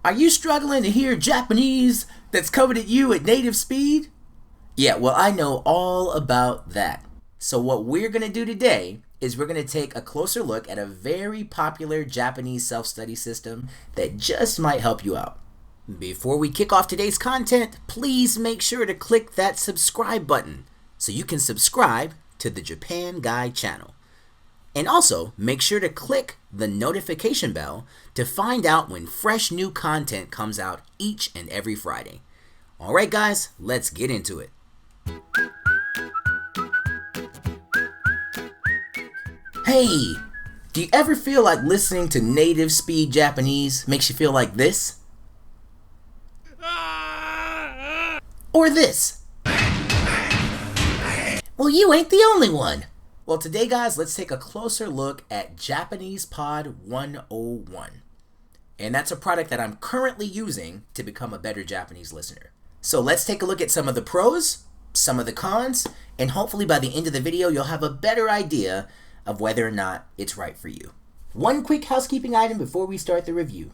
Are you struggling to hear Japanese that's coming at you at native speed? Yeah, well, I know all about that. So what we're going to do today is we're going to take a closer look at a very popular Japanese self-study system that just might help you out. Before we kick off today's content, please make sure to click that subscribe button so you can subscribe to the Japan Guy channel. And also, make sure to click the notification bell to find out when fresh new content comes out each and every Friday. Alright guys, let's get into it. Hey, do you ever feel like listening to native speed Japanese makes you feel like this? Or this? Well, you ain't the only one. Well, today, guys, let's take a closer look at JapanesePod101. And that's a product that I'm currently using to become a better Japanese listener. So let's take a look at some of the pros, some of the cons, and hopefully by the end of the video, you'll have a better idea of whether or not it's right for you. One quick housekeeping item before we start the review.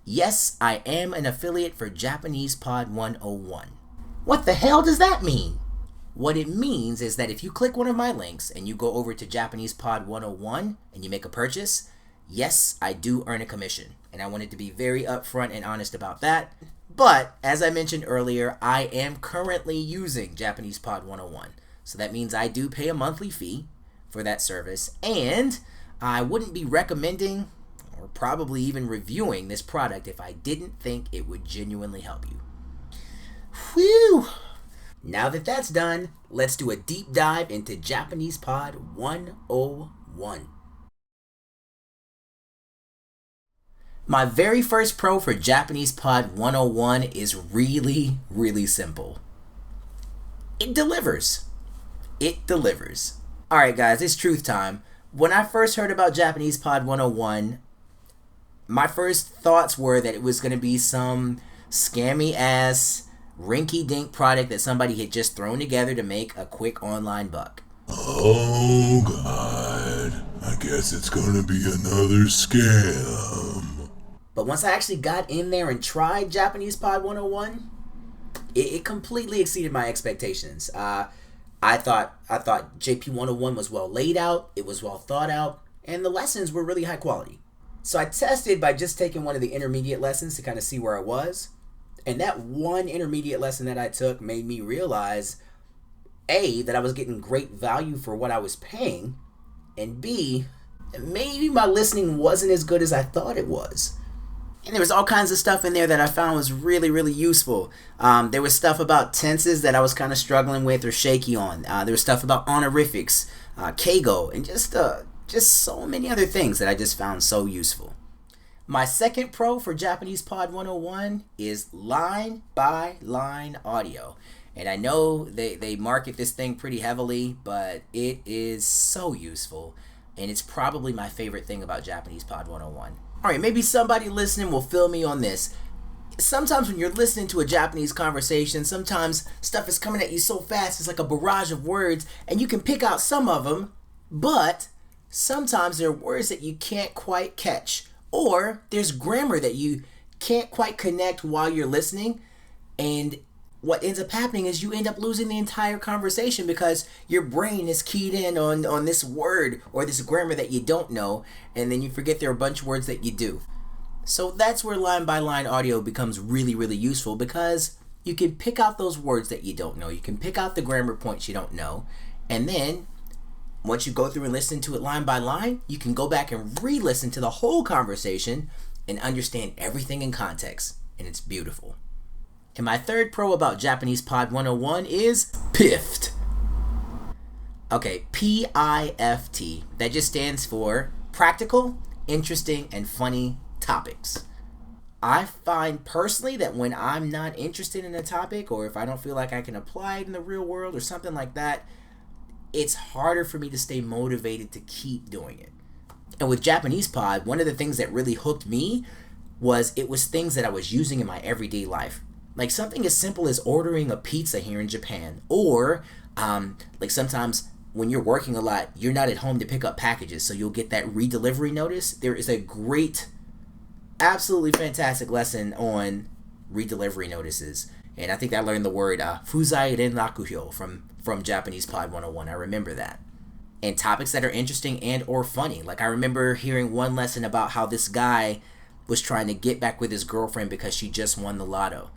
Yes, I am an affiliate for JapanesePod101. What the hell does that mean? What it means is that if you click one of my links and you go over to JapanesePod101 and you make a purchase, yes, I do earn a commission. And I wanted to be very upfront and honest about that. But as I mentioned earlier, I am currently using JapanesePod101. So that means I do pay a monthly fee for that service. And I wouldn't be recommending or probably even reviewing this product if I didn't think it would genuinely help you. Whew! Now that that's done, let's do a deep dive into JapanesePod 101. My very first pro for JapanesePod 101 is really simple. It delivers. It delivers. Alright guys, it's truth time. When I first heard about JapanesePod 101, my first thoughts were that it was going to be some scammy ass rinky-dink product that somebody had just thrown together to make a quick online buck. Oh God, I guess it's gonna be another scam. But once I actually got in there and tried JapanesePod 101, it completely exceeded my expectations. I thought JP 101 was well laid out, it was well thought out, and the lessons were really high quality. So I tested by just taking one of the intermediate lessons to kind of see where I was. And that one intermediate lesson that I took made me realize, A, that I was getting great value for what I was paying, and B, maybe my listening wasn't as good as I thought it was. And there was all kinds of stuff in there that I found was really useful. There was stuff about tenses that I was kind of struggling with or shaky on. There was stuff about honorifics, keigo, and just so many other things that I just found so useful. My second pro for JapanesePod 101 is line-by-line audio. And I know they market this thing pretty heavily, but it is so useful. And it's probably my favorite thing about JapanesePod 101. Alright, maybe somebody listening will fill me on this. Sometimes when you're listening to a Japanese conversation, sometimes stuff is coming at you so fast, it's like a barrage of words, and you can pick out some of them, but sometimes there are words that you can't quite catch. Or there's grammar that you can't quite connect while you're listening, and what ends up happening is you end up losing the entire conversation because your brain is keyed in on this word or this grammar that you don't know, and then you forget there are a bunch of words that you do. So that's where line-by-line audio becomes really useful, because you can pick out those words that you don't know, you can pick out the grammar points you don't know, and then once you go through and listen to it line by line, you can go back and re-listen to the whole conversation and understand everything in context, and it's beautiful. And my third pro about JapanesePod 101 is PIFT. Okay, P-I-F-T. That just stands for practical, interesting, and funny topics. I find personally that when I'm not interested in a topic, or if I don't feel like I can apply it in the real world or something like that, it's harder for me to stay motivated to keep doing it. And with JapanesePod, one of the things that really hooked me was it was things that I was using in my everyday life. Like something as simple as ordering a pizza here in Japan, or like sometimes when you're working a lot, you're not at home to pick up packages, so you'll get that redelivery notice. There is a great Absolutely fantastic lesson on redelivery notices. And I think I learned the word fuzai ren rakuhyo from Japanese Pod 101. I remember that. And topics that are interesting and or funny. Like I remember hearing one lesson about how this guy was trying to get back with his girlfriend because she just won the lotto.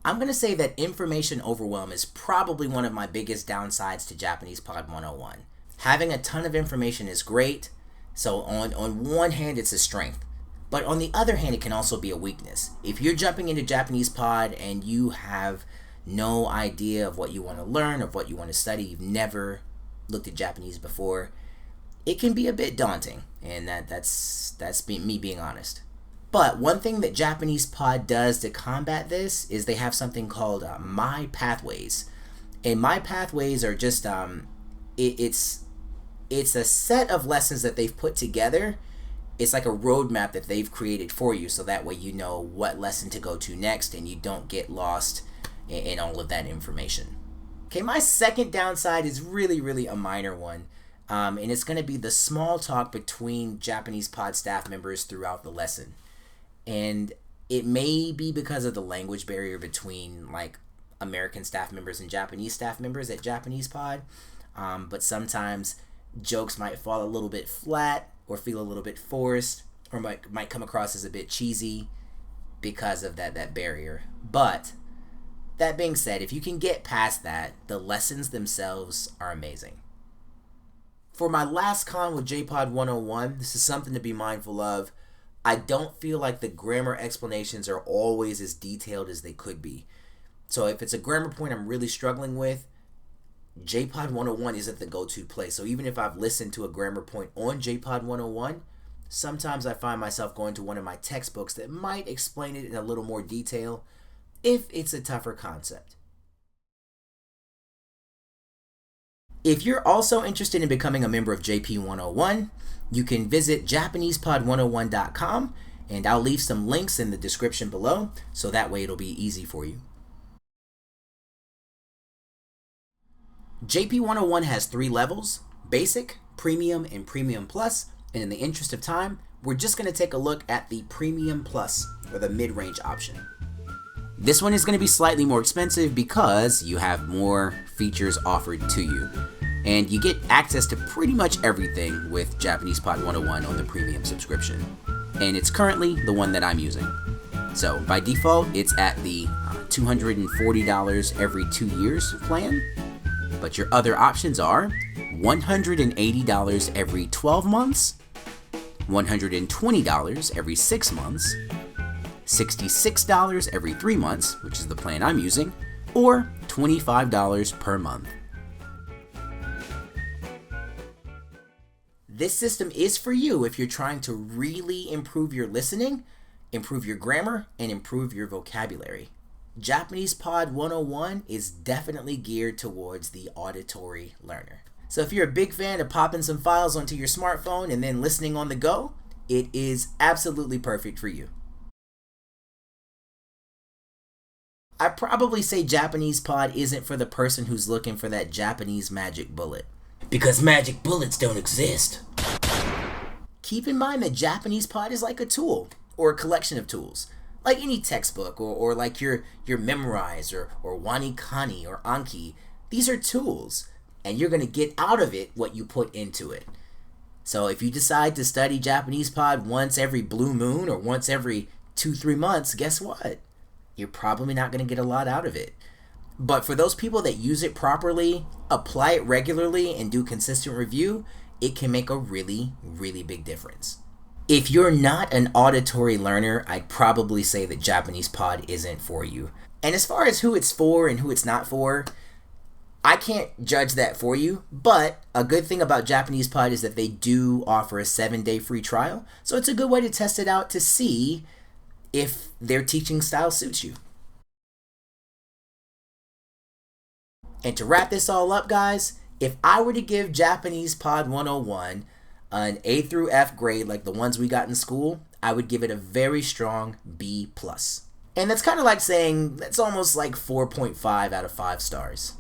I'm going to say that information overwhelm is probably one of my biggest downsides to Japanese Pod 101. Having a ton of information is great, so on one hand it's a strength, but on the other hand it can also be a weakness. If you're jumping into Japanese Pod and you have no idea of what you want to learn, of what you want to study, you've never looked at Japanese before, it can be a bit daunting, and that's me being honest. But one thing that Japanese Pod does to combat this is they have something called My Pathways. And My Pathways are just, it's a set of lessons that they've put together. It's like a roadmap that they've created for you, so that way you know what lesson to go to next and you don't get lost in all of that information. Okay, my second downside is really a minor one. And it's going to be the small talk between Japanese Pod staff members throughout the lesson. And it may be because of the language barrier between like American staff members and Japanese staff members at Japanese Pod. But sometimes jokes might fall a little bit flat or feel a little bit forced or might come across as a bit cheesy because of that barrier. But that being said, if you can get past that, the lessons themselves are amazing. For my last con with JPod 101, this is something to be mindful of. I don't feel like the grammar explanations are always as detailed as they could be. So if it's a grammar point I'm really struggling with, JPod 101 isn't the go-to place. So even if I've listened to a grammar point on JPod 101, sometimes I find myself going to one of my textbooks that might explain it in a little more detail if it's a tougher concept. If you're also interested in becoming a member of JP 101, you can visit JapanesePod101.com, and I'll leave some links in the description below, so that way it'll be easy for you. JP 101 has 3 levels: Basic, Premium, and Premium Plus, and in the interest of time, we're just going to take a look at the Premium Plus, or the mid-range option. This one is going to be slightly more expensive because you have more features offered to you. And you get access to pretty much everything with Japanese Pod 101 on the premium subscription. And it's currently the one that I'm using. So by default, it's at the $240 every 2 years plan. But your other options are $180 every 12 months, $120 every 6 months, $66 every 3 months, which is the plan I'm using, or $25 per month. This system is for you if you're trying to really improve your listening, improve your grammar, and improve your vocabulary. Japanese Pod 101 is definitely geared towards the auditory learner. So if you're a big fan of popping some files onto your smartphone and then listening on the go, it is absolutely perfect for you. I'd probably say Japanese Pod isn't for the person who's looking for that Japanese magic bullet. Because magic bullets don't exist. Keep in mind that Japanese Pod is like a tool, or a collection of tools. Like any textbook, or like your Memorize, or Wanikani, or Anki. These are tools, and you're going to get out of it what you put into it. So if you decide to study Japanese Pod once every blue moon, or once every 2-3 months, guess what? You're probably not going to get a lot out of it. But for those people that use it properly, apply it regularly, and do consistent review, it can make a really big difference. If you're not an auditory learner, I'd probably say that Japanese Pod isn't for you. And as far as who it's for and who it's not for, I can't judge that for you, but a good thing about Japanese Pod is that they do offer a 7-day free trial, so it's a good way to test it out to see if their teaching style suits you. And to wrap this all up, guys, if I were to give Japanese Pod 101 an A through F grade like the ones we got in school, I would give it a very strong B+. And that's kind of like saying that's almost like 4.5 out of 5 stars.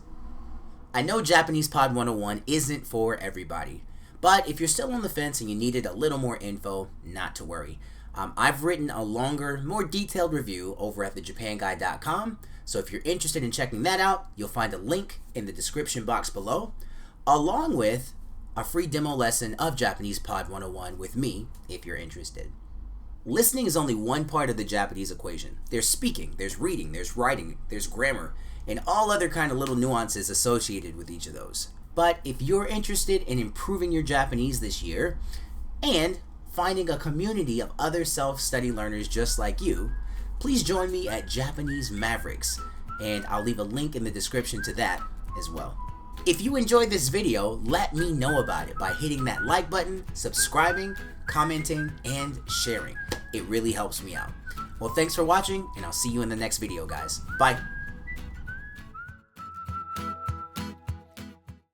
I know Japanese Pod 101 isn't for everybody, But if you're still on the fence and you needed a little more info, not to worry. I've written a longer, more detailed review over at thejapanguy.com, so if you're interested in checking that out, you'll find a link in the description box below, along with a free demo lesson of Japanese Pod 101 with me, if you're interested. Listening is only one part of the Japanese equation. There's speaking, there's reading, there's writing, there's grammar, and all other kind of little nuances associated with each of those. But if you're interested in improving your Japanese this year, and finding a community of other self-study learners just like you, please join me at Japanese Mavericks, and I'll leave a link in the description to that as well. If you enjoyed this video, let me know about it by hitting that like button, subscribing, commenting, and sharing. It really helps me out. Well, thanks for watching, and I'll see you in the next video, guys. Bye.